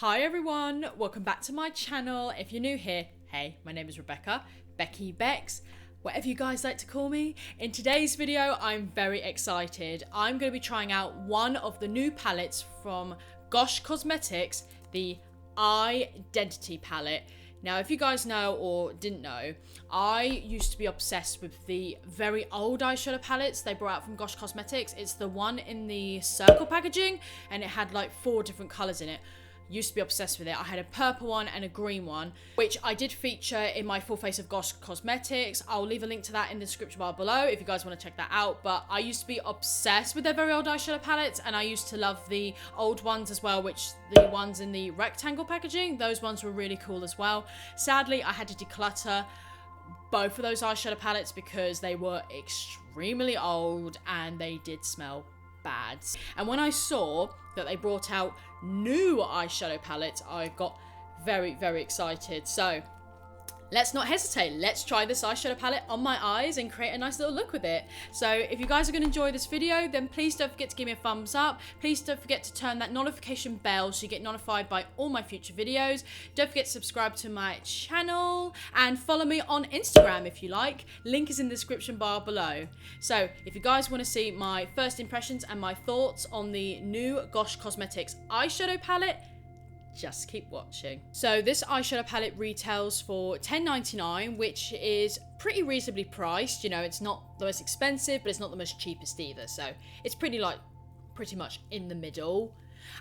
Hi everyone, welcome back to my channel. If you're new here, hey, my name is Rebecca, Becky Bex, whatever you guys like to call me. In today's video, I'm very excited. I'm going to be trying out one of the new palettes from Gosh Cosmetics, the Eyedentity palette. Now, if you guys know or didn't know, I used to be obsessed with the very old eyeshadow palettes they brought out from Gosh Cosmetics. It's the one in the circle packaging, and it had like 4 different colours in it. Used to be obsessed with it. I had a purple one and a green one, which I did feature in my full face of Gosh Cosmetics. I'll leave a link to that in the description bar below if you guys want to check that out. But I used to be obsessed with their very old eyeshadow palettes, and I used to love the old ones as well, which the ones in the rectangle packaging, those ones were really cool as well. Sadly, I had to declutter both of those eyeshadow palettes because they were extremely old and they did smell bad. And when I saw that they brought out new eyeshadow palettes, I got very, very excited. So let's not hesitate. Let's try this eyeshadow palette on my eyes and create a nice little look with it. So if you guys are going to enjoy this video, then please don't forget to give me a thumbs up. Please don't forget to turn that notification bell so you get notified by all my future videos. Don't forget to subscribe to my channel and follow me on Instagram if you like. Link is in the description bar below. So if you guys want to see my first impressions and my thoughts on the new Gosh Cosmetics eyeshadow palette, just keep watching. So this eyeshadow palette retails for $10.99, which is pretty reasonably priced. You know, it's not the most expensive, but it's not the most cheapest either. So it's pretty much in the middle.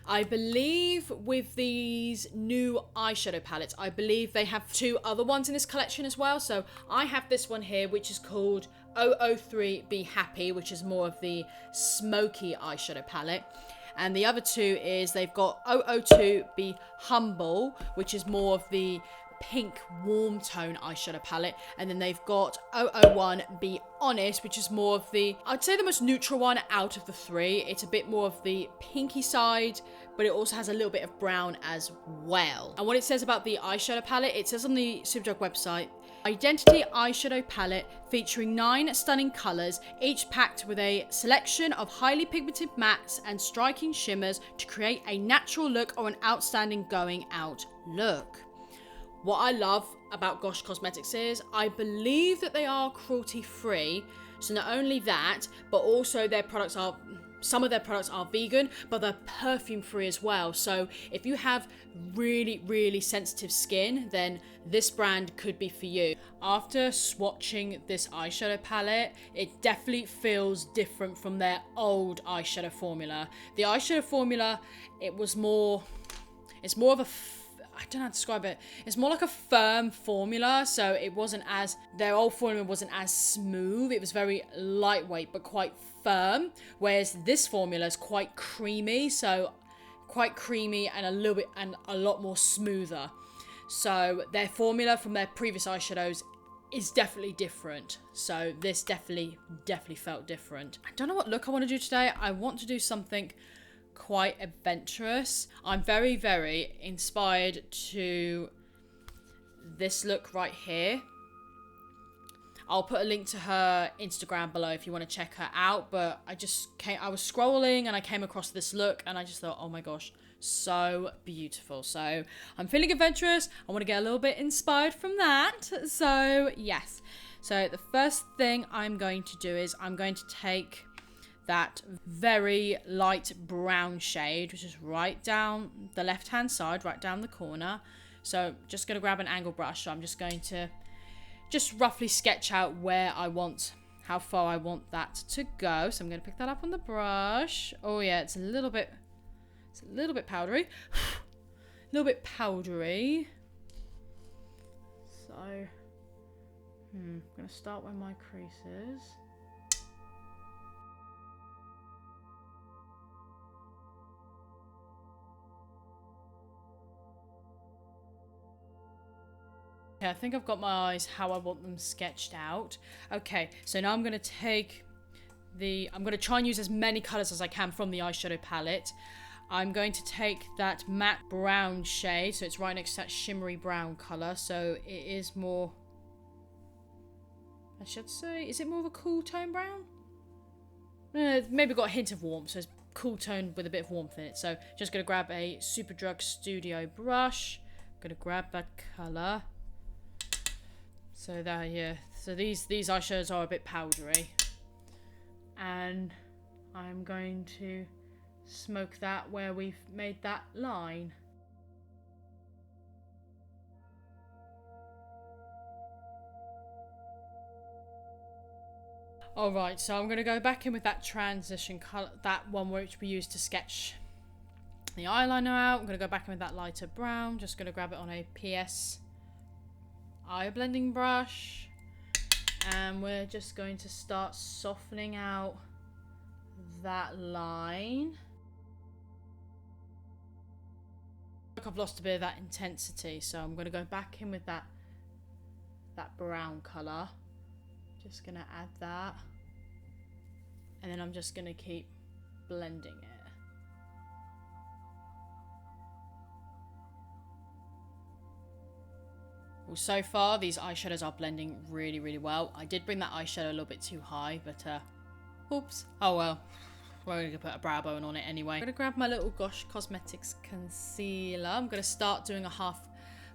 I believe with these new eyeshadow palettes, I believe they have 2 other ones in this collection as well. So I have this one here, which is called 003 Be Happy, which is more of the smoky eyeshadow palette. And the other 2 is they've got 002 Be Humble, which is more of the pink warm tone eyeshadow palette. And then they've got 001 Be Honest, which is more of the, I'd say the most neutral one out of the 3. It's a bit more of the pinky side, but it also has a little bit of brown as well. And what it says about the eyeshadow palette, it says on the Superdrug website, Identity eyeshadow palette featuring 9 stunning colours, each packed with a selection of highly pigmented mattes and striking shimmers to create a natural look or an outstanding going out look. What I love about Gosh Cosmetics is I believe that they are cruelty free. So not only that, but also some of their products are vegan, but they're perfume free as well. So if you have really, really sensitive skin, then this brand could be for you. After swatching this eyeshadow palette, it definitely feels different from their old eyeshadow formula. The eyeshadow formula, it's more of a, I don't know how to describe it. It's more like a firm formula, so it wasn't as, their old formula wasn't as smooth. It was very lightweight, but quite firm, whereas this formula is quite creamy, so quite creamy and a lot more smoother. So their formula from their previous eyeshadows is definitely different. So this definitely felt different. I don't know what look I want to do today. I want to do something quite adventurous. I'm very, very inspired to this look right here. I'll put a link to her Instagram below if you want to check her out, but I was scrolling and I came across this look and I just thought, oh my gosh, so beautiful. So I'm feeling adventurous. I want to get a little bit inspired from that. So yes. So the first thing I'm going to do is I'm going to take that very light brown shade, which is right down the left hand side, right down the corner. So just going to grab an angle brush. So I'm just going to just roughly sketch out how far I want that to go. So I'm going to pick that up on the brush. Oh yeah, it's a little bit powdery. A little bit powdery. So I'm going to start where my crease is. I think I've got my eyes how I want them sketched out. Okay, so now I'm going to try and use as many colours as I can from the eyeshadow palette. I'm going to take that matte brown shade, so it's right next to that shimmery brown colour, so it is more, I should say, is it more of a cool tone brown? Maybe got a hint of warmth, so it's cool tone with a bit of warmth in it. So just going to grab a Superdrug Studio brush. I'm going to grab that colour. So there, yeah. So these eyeshadows are a bit powdery. And I'm going to smoke that where we've made that line. Alright, so I'm going to go back in with that transition colour, that one which we used to sketch the eyeliner out. I'm going to go back in with that lighter brown. Just going to grab it on a PS eye blending brush. And we're just going to start softening out that line. I've lost a bit of that intensity, so I'm going to go back in with that brown colour. Just going to add that, and then I'm just going to keep blending it. Well, so far these eyeshadows are blending really, really well. I did bring that eyeshadow a little bit too high, but oops. Oh well. We're going to put a brow bone on it anyway. I'm going to grab my little Gosh Cosmetics concealer. I'm going to start doing a half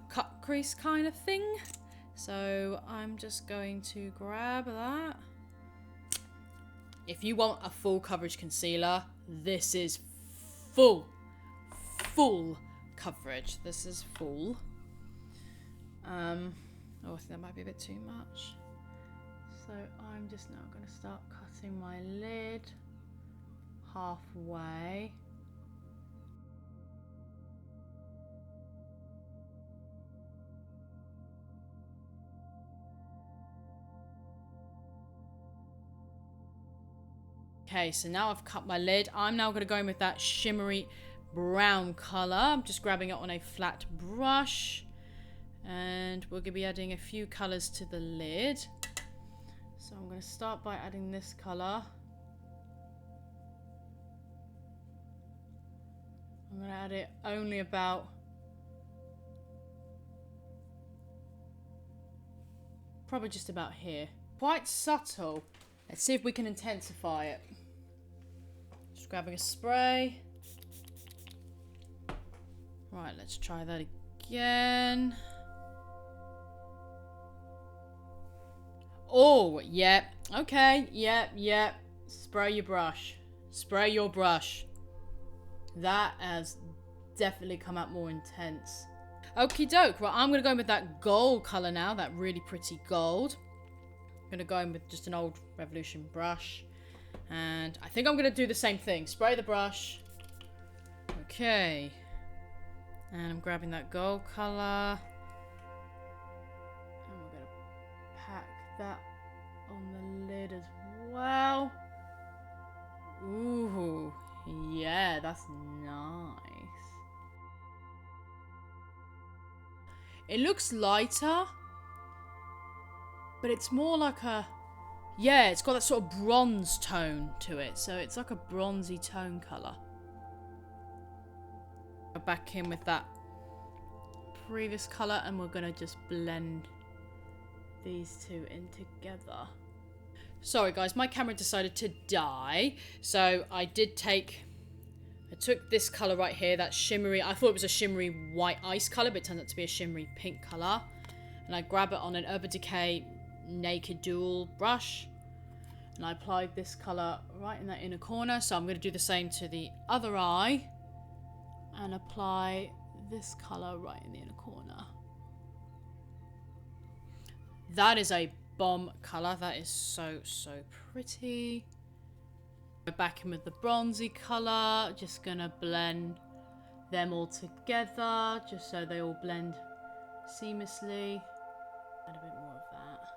cut crease kind of thing. So I'm just going to grab that. If you want a full coverage concealer, this is full coverage. This is full. Oh, I think that might be a bit too much. So I'm just now going to start cutting my lid halfway. Okay, so now I've cut my lid. I'm now going to go in with that shimmery brown colour. I'm just grabbing it on a flat brush. And we're going to be adding a few colours to the lid. So I'm going to start by adding this colour. I'm going to add it only about probably just about here. Quite subtle. Let's see if we can intensify it. Just grabbing a spray. Right, let's try that again. Oh, yep. Okay, yep. Spray your brush. Spray your brush. That has definitely come out more intense. Okie doke. Well, I'm going to go in with that gold colour now. That really pretty gold. I'm going to go in with just an old Revolution brush. And I think I'm going to do the same thing. Spray the brush. Okay. And I'm grabbing that gold colour. And we're going to pack that on the lid as well. Ooh. Yeah, that's nice. It looks lighter, but it's more like a... Yeah, it's got that sort of bronze tone to it. So it's like a bronzy tone colour. Go back in with that previous colour and we're going to just blend these two in together. Sorry guys, my camera decided to die. So I took this colour right here, that shimmery, I thought it was a shimmery white ice colour, but it turns out to be a shimmery pink colour. And I grab it on an Urban Decay Naked Dual brush. And I applied this colour right in that inner corner. So I'm going to do the same to the other eye. And apply this colour right in the inner corner. That is a bomb colour. That is so pretty. Go back in with the bronzy colour. Just gonna blend them all together, just so they all blend seamlessly. Add a bit more of that.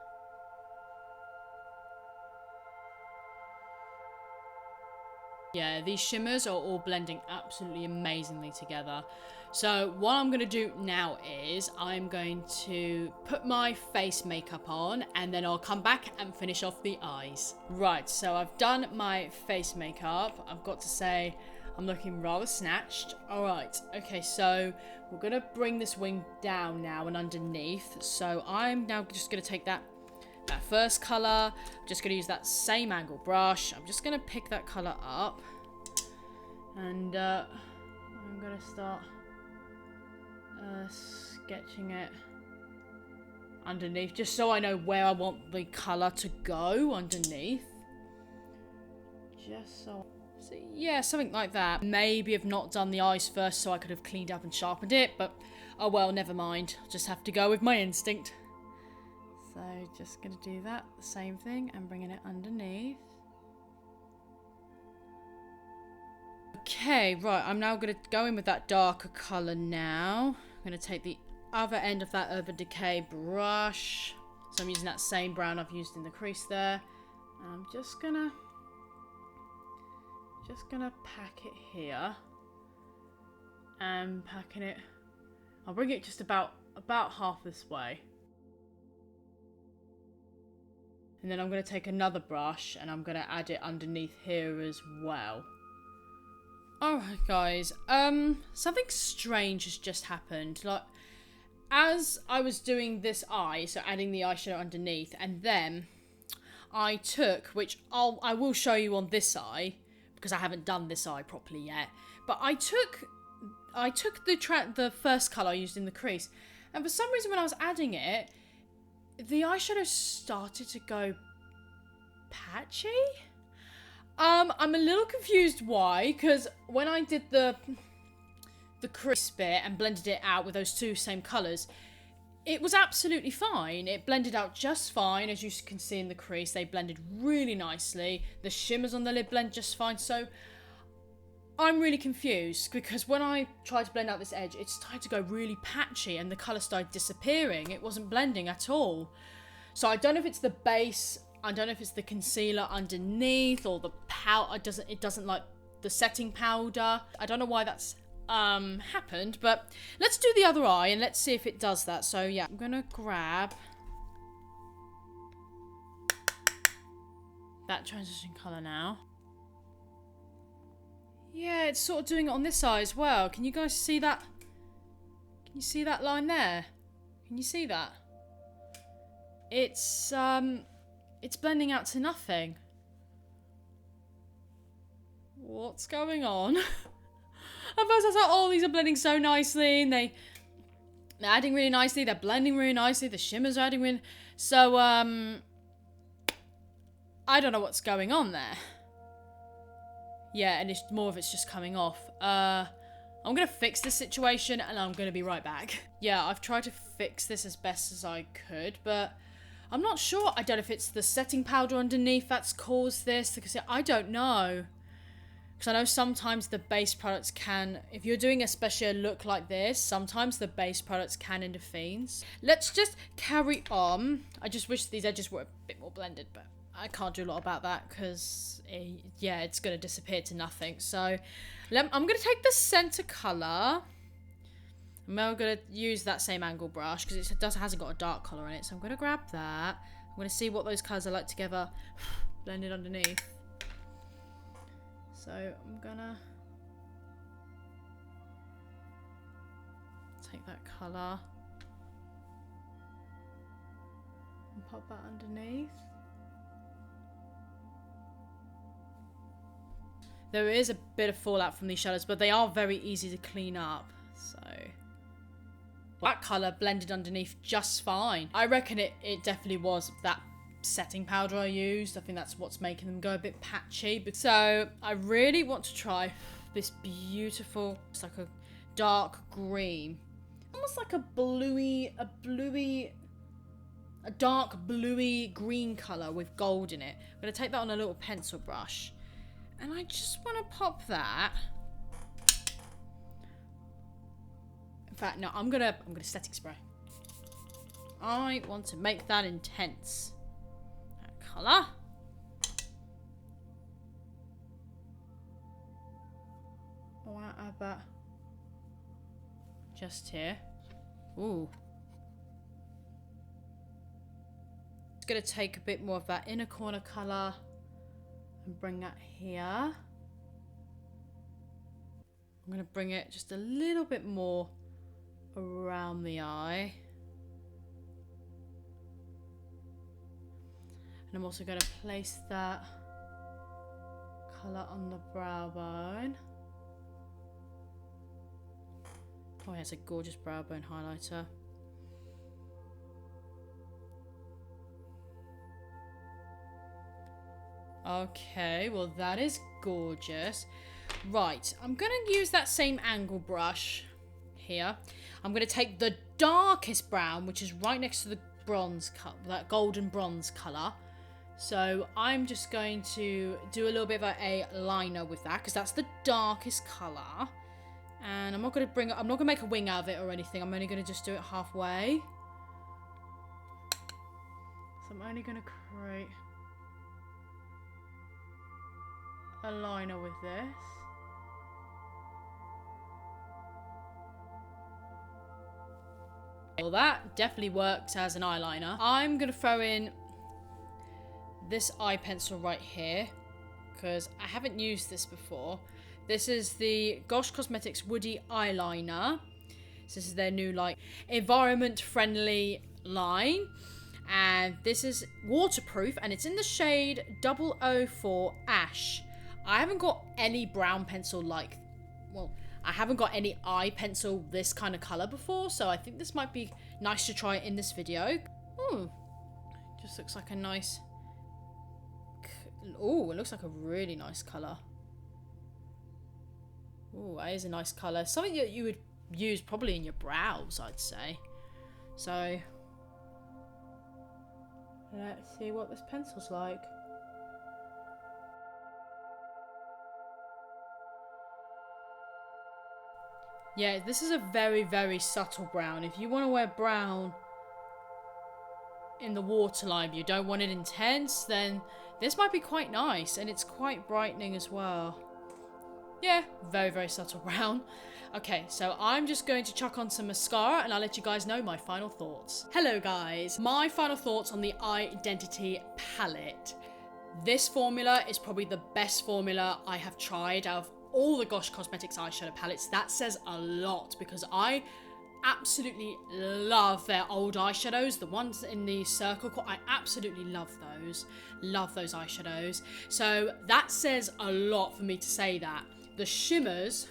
Yeah, these shimmers are all blending absolutely amazingly together. So what I'm going to do now is I'm going to put my face makeup on and then I'll come back and finish off the eyes. Right, so I've done my face makeup. I've got to say I'm looking rather snatched. Alright, okay, so we're going to bring this wing down now and underneath. So I'm now just going to take that first colour. I'm just going to use that same angle brush. I'm just going to pick that colour up. And I'm gonna start sketching it underneath, just so I know where I want the colour to go underneath. Just so yeah, something like that. Maybe I've not done the eyes first, so I could have cleaned up and sharpened it, but oh well, never mind. I'll just have to go with my instinct. So just gonna do that, the same thing, and bringing it underneath. Okay, right, I'm now gonna go in with that darker colour now. I'm gonna take the other end of that Urban Decay brush. So I'm using that same brown I've used in the crease there. And I'm just gonna pack it here. And packing it, I'll bring it just about half this way. And then I'm going to take another brush and I'm going to add it underneath here as well. Alright guys, something strange has just happened. Like, as I was doing this eye, so adding the eyeshadow underneath, and then I took, which I will show you on this eye, because I haven't done this eye properly yet, but I took the first colour I used in the crease, and for some reason when I was adding it, the eyeshadow started to go patchy. I'm a little confused why, because when I did the crease bit and blended it out with those two same colours, it was absolutely fine. It blended out just fine, as you can see in the crease. They blended really nicely. The shimmers on the lid blend just fine. So I'm really confused, because when I tried to blend out this edge, it started to go really patchy and the colour started disappearing. It wasn't blending at all. So I don't know if it's the base, I don't know if it's the concealer underneath, or the powder. It doesn't like the setting powder. I don't know why that's happened, but let's do the other eye and let's see if it does that. So yeah, I'm gonna grab that transition colour now. Yeah, it's sort of doing it on this eye as well. Can you guys see that? Can you see that line there? Can you see that? It's blending out to nothing. What's going on? At first I was like, oh, these are blending so nicely, and they're adding really nicely, they're blending really nicely, the shimmers are adding really... So, I don't know what's going on there. Yeah, and more of it's just coming off. I'm gonna fix this situation, and I'm gonna be right back. Yeah, I've tried to fix this as best as I could, but I'm not sure. I don't know if it's the setting powder underneath that's caused this, because I don't know. Because I know sometimes the base products can, if you're doing especially a look like this, sometimes the base products can end up fiends. Let's just carry on. I just wish these edges were a bit more blended, but I can't do a lot about that because, yeah, it's going to disappear to nothing. So I'm going to take the center colour. I'm now going to use that same angle brush because it hasn't got a dark colour in it. So I'm going to grab that. I'm going to see what those colours are like together, blended underneath. So I'm gonna take that colour and pop that underneath. There is a bit of fallout from these shadows, but they are very easy to clean up. So that colour blended underneath just fine. I reckon it definitely was that setting powder I used. I think that's what's making them go a bit patchy. But so I really want to try this beautiful, it's like a dark green, almost like a dark bluey green colour with gold in it. I'm going to take that on a little pencil brush, and I just want to pop that. In fact, no, I'm gonna setting spray. I want to make that intense. Colour. I want to add that just here. Ooh. It's going to take a bit more of that inner corner colour and bring that here. I'm going to bring it just a little bit more around the eye. And I'm also going to place that colour on the brow bone. Oh, it has a gorgeous brow bone highlighter. Okay, well that is gorgeous. Right, I'm going to use that same angle brush here. I'm going to take the darkest brown, which is right next to the bronze color, that golden bronze colour. So I'm just going to do a little bit of a liner with that, because that's the darkest colour. And I'm not going to make a wing out of it or anything. I'm only going to just do it halfway. So I'm only going to create a liner with this. Well, that definitely works as an eyeliner. I'm going to throw in this eye pencil right here, because I haven't used this before. This is the Gosh Cosmetics Woody Eyeliner. So this is their new, like, environment-friendly line. And this is waterproof, and it's in the shade 004 Ash. I haven't got any brown pencil like... Well, I haven't got any eye pencil this kind of colour before, so I think this might be nice to try in this video. Ooh, just looks like a nice... Ooh, it looks like a really nice colour. Ooh, that is a nice colour. Something that you would use probably in your brows, I'd say. So, let's see what this pencil's like. Yeah, this is a very, very subtle brown. If you want to wear brown in the waterline, but you don't want it intense, then this might be quite nice. And it's quite brightening as well. Yeah, very, very subtle brown. Okay, so I'm just going to chuck on some mascara and I'll let you guys know my final thoughts. Hello guys, my final thoughts on the Eyedentity palette. This formula is probably the best formula I have tried out of all the Gosh Cosmetics eyeshadow palettes. That says a lot, because I absolutely love their old eyeshadows, the ones in the circle. I absolutely love those eyeshadows. So that says a lot for me to say that. The shimmers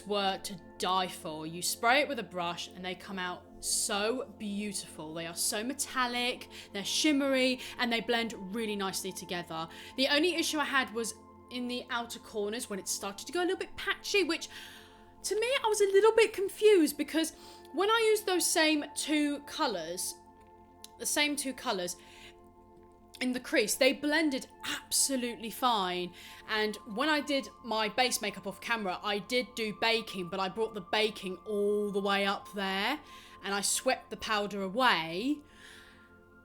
were to die for. You spray it with a brush and they come out so beautiful. They are so metallic, they're shimmery, and they blend really nicely together. The only issue I had was in the outer corners when it started to go a little bit patchy, which to me I was a little bit confused, because when I used those same two colours in the crease, they blended absolutely fine. And when I did my base makeup off camera, I did do baking, but I brought the baking all the way up there and I swept the powder away.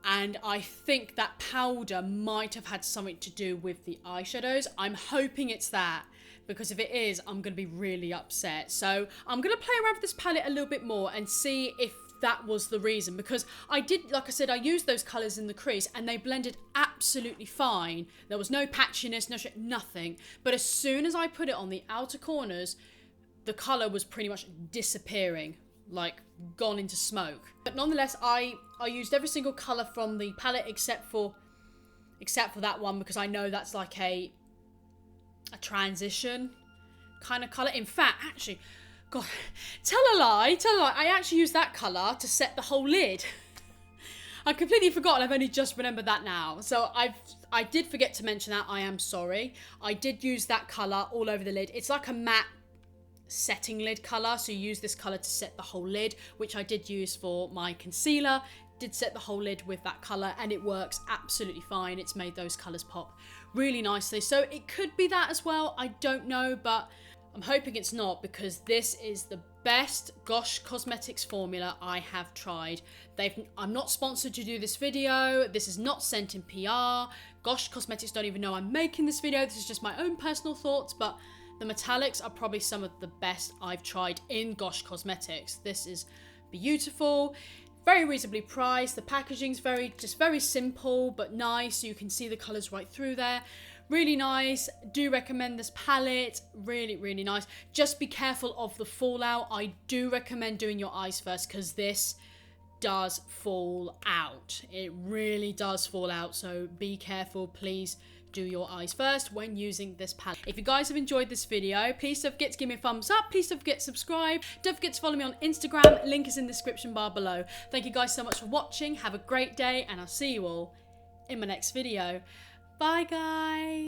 And I think that powder might have had something to do with the eyeshadows. I'm hoping it's that, because if it is, I'm going to be really upset. So I'm going to play around with this palette a little bit more and see if that was the reason. Because I did, like I said, I used those colours in the crease and they blended absolutely fine. There was no patchiness, nothing. But as soon as I put it on the outer corners, the colour was pretty much disappearing. Like gone into smoke. But nonetheless, I used every single colour from the palette except for that one, because I know that's like a transition kind of colour. In fact, actually, God, tell a lie, I actually used that colour to set the whole lid. I've completely forgotten, I've only just remembered that now. So I did forget to mention that, I am sorry. I did use that colour all over the lid. It's like a matte setting lid colour, so you use this colour to set the whole lid, which I did use for my concealer. Did set the whole lid with that colour and it works absolutely fine. It's made those colours pop really nicely. So it could be that as well, I don't know, but I'm hoping it's not, because this is the best Gosh Cosmetics formula I have tried. I'm not sponsored to do this video. This is not sent in PR. Gosh Cosmetics don't even know I'm making this video. This is just my own personal thoughts, but the metallics are probably some of the best I've tried in Gosh Cosmetics. This is beautiful, very reasonably priced. The packaging's very simple but nice, so you can see the colours right through there. Really nice. Do recommend this palette. Really, really nice. Just be careful of the fallout. I do recommend doing your eyes first, because this does fall out. It really does fall out, so be careful. Please do your eyes first when using this palette. If you guys have enjoyed this video, please don't forget to give me a thumbs up. Please don't forget to subscribe. Don't forget to follow me on Instagram. Link is in the description bar below. Thank you guys so much for watching. Have a great day, and I'll see you all in my next video. Bye, guys.